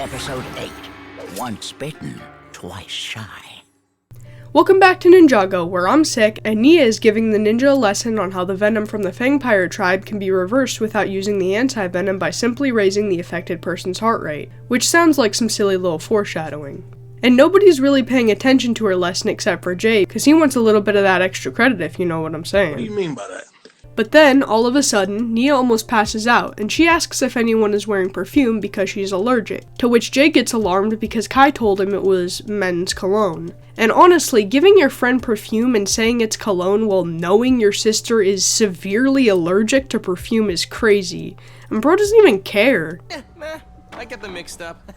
Episode 8. Once bitten, twice shy. Welcome back to Ninjago, where I'm sick, and Nia is giving the ninja a lesson on how the venom from the Fang Pirate tribe can be reversed without using the anti-venom by simply raising the affected person's heart rate, which sounds like some silly little foreshadowing. And nobody's really paying attention to her lesson except for Jay, because he wants a little bit of that extra credit if you know what I'm saying. What do you mean by that? But then, all of a sudden, Nia almost passes out, and she asks if anyone is wearing perfume because she's allergic, to which Jay gets alarmed because Kai told him it was men's cologne. And honestly, giving your friend perfume and saying it's cologne while knowing your sister is severely allergic to perfume is crazy, and bro doesn't even care. I get them mixed up.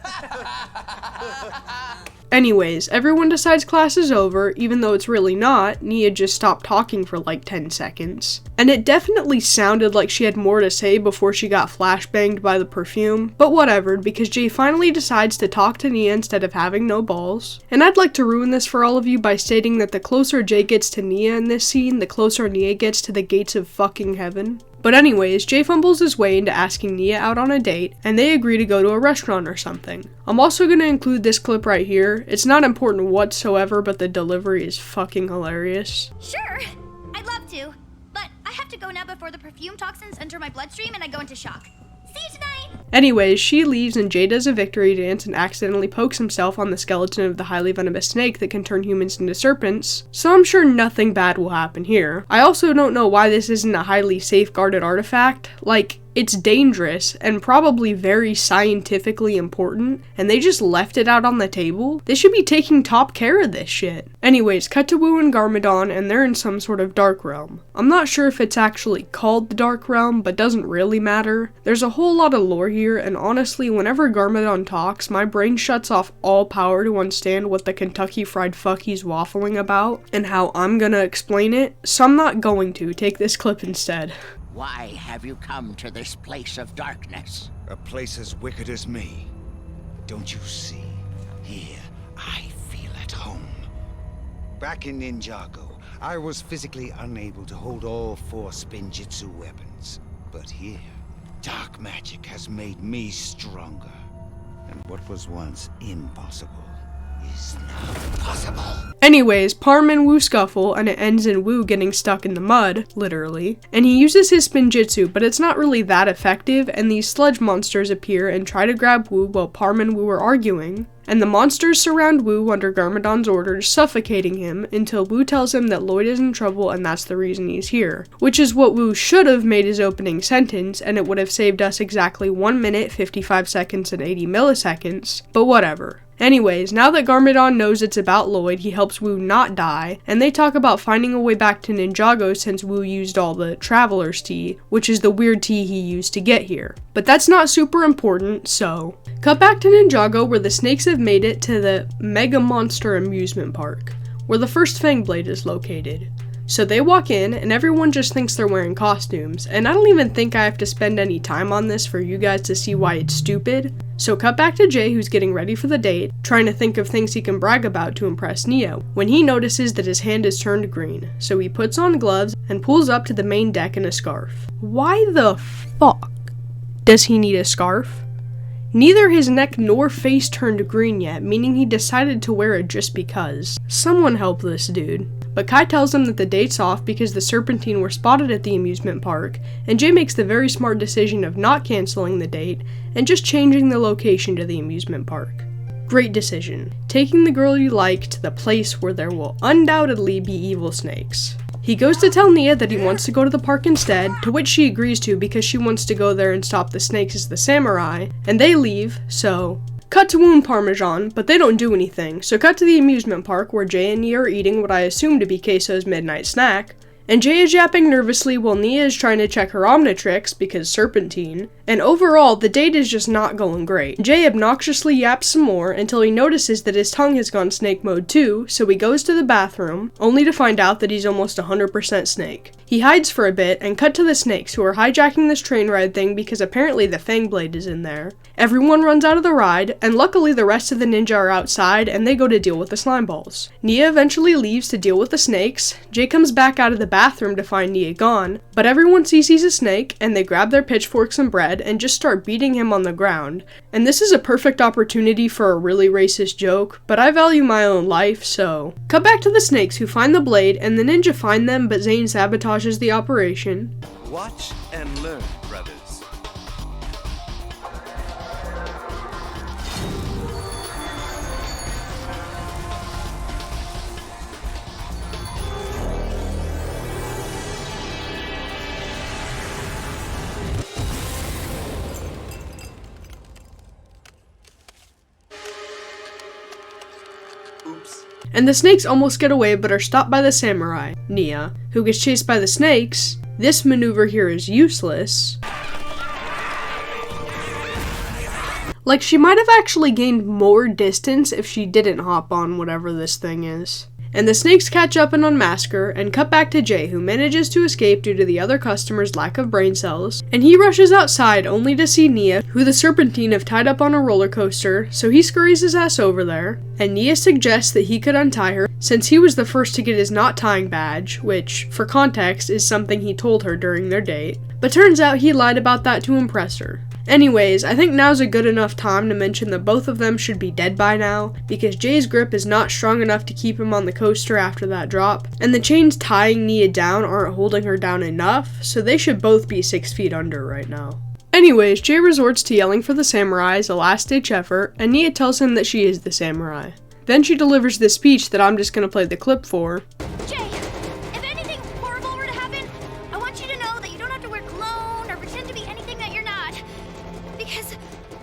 Anyways, everyone decides class is over, even though it's really not. Nia just stopped talking for like 10 seconds. And it definitely sounded like she had more to say before she got flashbanged by the perfume, but whatever, because Jay finally decides to talk to Nia instead of having no balls. And I'd like to ruin this for all of you by stating that the closer Jay gets to Nia in this scene, the closer Nia gets to the gates of fucking heaven. But anyways, Jay fumbles his way into asking Nia out on a date, and they agree to go to a restaurant or something. I'm also going to include this clip right here. It's not important whatsoever, but the delivery is fucking hilarious. Sure, I'd love to, but I have to go now before the perfume toxins enter my bloodstream and I go into shock. See you tonight! Anyways, she leaves and Jay does a victory dance and accidentally pokes himself on the skeleton of the highly venomous snake that can turn humans into serpents, so I'm sure nothing bad will happen here. I also don't know why this isn't a highly safeguarded artifact. Like, it's dangerous and probably very scientifically important, and they just left it out on the table? They should be taking top care of this shit. Anyways, cut to Wu and Garmadon, and they're in some sort of dark realm. I'm not sure if it's actually called the dark realm, but doesn't really matter. There's a whole lot of lore here, and honestly, whenever Garmadon talks, my brain shuts off all power to understand what the Kentucky Fried Fuck he's waffling about, and how I'm gonna explain it, so I'm not going to. Take this clip instead. Why have you come to this place of darkness? A place as wicked as me. Don't you see? Here, I feel at home. Back in Ninjago, I was physically unable to hold all 4 spinjitzu weapons. But here, dark magic has made me stronger. And what was once impossible is now possible. Anyways, Parm and Wu scuffle, and it ends in Wu getting stuck in the mud, literally. And he uses his spinjitzu, but it's not really that effective, and these sludge monsters appear and try to grab Wu while Parm and Wu are arguing. And the monsters surround Wu under Garmadon's orders, suffocating him, until Wu tells him that Lloyd is in trouble and that's the reason he's here. Which is what Wu should have made his opening sentence, and it would have saved us exactly 1 minute, 55 seconds, and 80 milliseconds, but whatever. Anyways, now that Garmadon knows it's about Lloyd, he helps Wu not die, and they talk about finding a way back to Ninjago since Wu used all the Traveler's Tea, which is the weird tea he used to get here. But that's not super important, so... Cut back to Ninjago, where the snakes have made it to the Mega Monster Amusement Park, where the first Fang Blade is located. So they walk in, and everyone just thinks they're wearing costumes, and I don't even think I have to spend any time on this for you guys to see why it's stupid. So cut back to Jay, who's getting ready for the date, trying to think of things he can brag about to impress Nia, when he notices that his hand is turned green. So he puts on gloves and pulls up to the main deck in a scarf. Why the fuck does he need a scarf? Neither his neck nor face turned green yet, meaning he decided to wear it just because. Someone help this dude. But Kai tells him that the date's off because the Serpentine were spotted at the amusement park, and Jay makes the very smart decision of not canceling the date and just changing the location to the amusement park. Great decision. Taking the girl you like to the place where there will undoubtedly be evil snakes. He goes to tell Nia that he wants to go to the park instead, to which she agrees to because she wants to go there and stop the snakes as the samurai, and they leave, so... Cut to Wu and Parmesan, but they don't do anything, so cut to the amusement park where Jay and Nia are eating what I assume to be Queso's midnight snack, and Jay is yapping nervously while Nia is trying to check her Omnitrix because Serpentine, and overall, the date is just not going great. Jay obnoxiously yaps some more until he notices that his tongue has gone snake mode too, so he goes to the bathroom, only to find out that he's almost 100% snake. He hides for a bit and cut to the snakes, who are hijacking this train ride thing because apparently the Fang Blade is in there. Everyone runs out of the ride, and luckily the rest of the ninja are outside and they go to deal with the slime balls. Nia eventually leaves to deal with the snakes. Jay comes back out of the bathroom to find Nia gone, but everyone sees he's a snake and they grab their pitchforks and bread and just start beating him on the ground. And this is a perfect opportunity for a really racist joke, but I value my own life, so. Cut back to the snakes, who find the blade, and the ninja find them, but Zane sabotages the operation. Watch and learn, brothers. Oops. And the snakes almost get away but are stopped by the samurai, Nia, who gets chased by the snakes. This maneuver here is useless. Like, she might have actually gained more distance if she didn't hop on whatever this thing is. And the snakes catch up and unmask her, and cut back to Jay, who manages to escape due to the other customer's lack of brain cells, and he rushes outside only to see Nia, who the Serpentine have tied up on a roller coaster, so he scurries his ass over there, and Nia suggests that he could untie her, since he was the first to get his knot tying badge, which, for context, is something he told her during their date, but turns out he lied about that to impress her. Anyways, I think now's a good enough time to mention that both of them should be dead by now, because Jay's grip is not strong enough to keep him on the coaster after that drop, and the chains tying Nia down aren't holding her down enough, so they should both be 6 feet under right now. Anyways, Jay resorts to yelling for the samurai as a last-ditch effort, and Nia tells him that she is the samurai. Then she delivers this speech that I'm just gonna play the clip for. Jay, if anything horrible were to happen, I want you to know that you don't have to wear cologne or pretend to be anything that you're not. Because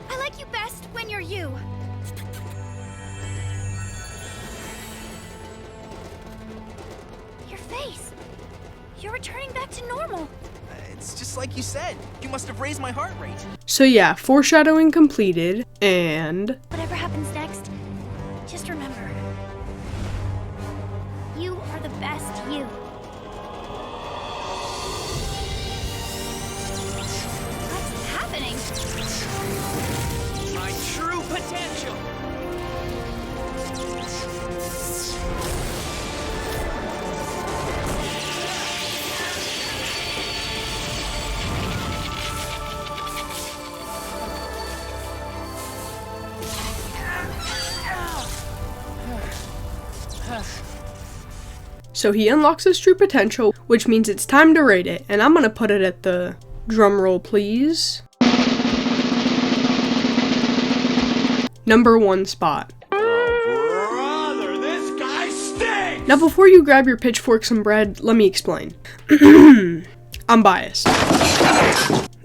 I like you best when you're you. Your face. You're returning back to normal. It's just like you said. You must have raised my heart rate. So yeah, foreshadowing completed, and Whatever happens next, just remember. You are the best you. What's happening? My true potential. so he unlocks his true potential, which means it's time to rate it, and I'm gonna put it at the, drumroll please, number 1 spot. Brother, this guy stinks! Now before you grab your pitchforks and bread, let me explain. I'm biased.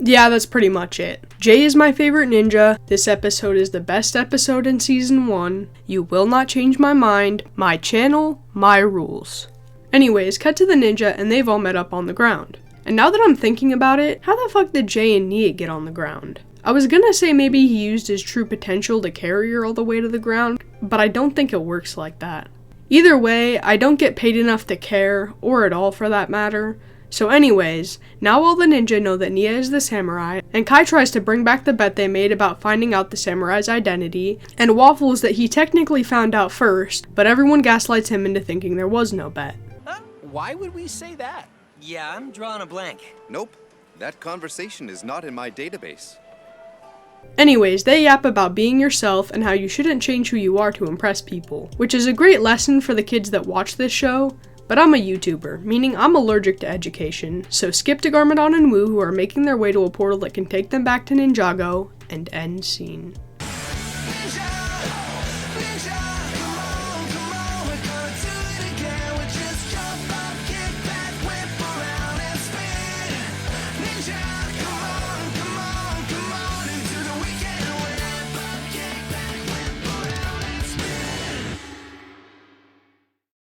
Yeah, that's pretty much it. Jay is my favorite ninja. This episode is the best episode in season 1. You will not change my mind. My channel, my rules. Anyways, cut to the ninja and they've all met up on the ground. And now that I'm thinking about it, how the fuck did Jay and Nia get on the ground? I was gonna say maybe he used his true potential to carry her all the way to the ground, but I don't think it works like that. Either way, I don't get paid enough to care, or at all for that matter. So anyways, now all the ninja know that Nia is the samurai, and Kai tries to bring back the bet they made about finding out the samurai's identity, and waffles that he technically found out first, but everyone gaslights him into thinking there was no bet. Huh? Why would we say that? Yeah, I'm drawing a blank. Nope. That conversation is not in my database. Anyways, they yap about being yourself and how you shouldn't change who you are to impress people, which is a great lesson for the kids that watch this show, but I'm a YouTuber, meaning I'm allergic to education, so skip to Garmadon and Wu, who are making their way to a portal that can take them back to Ninjago, and end scene. Ninja!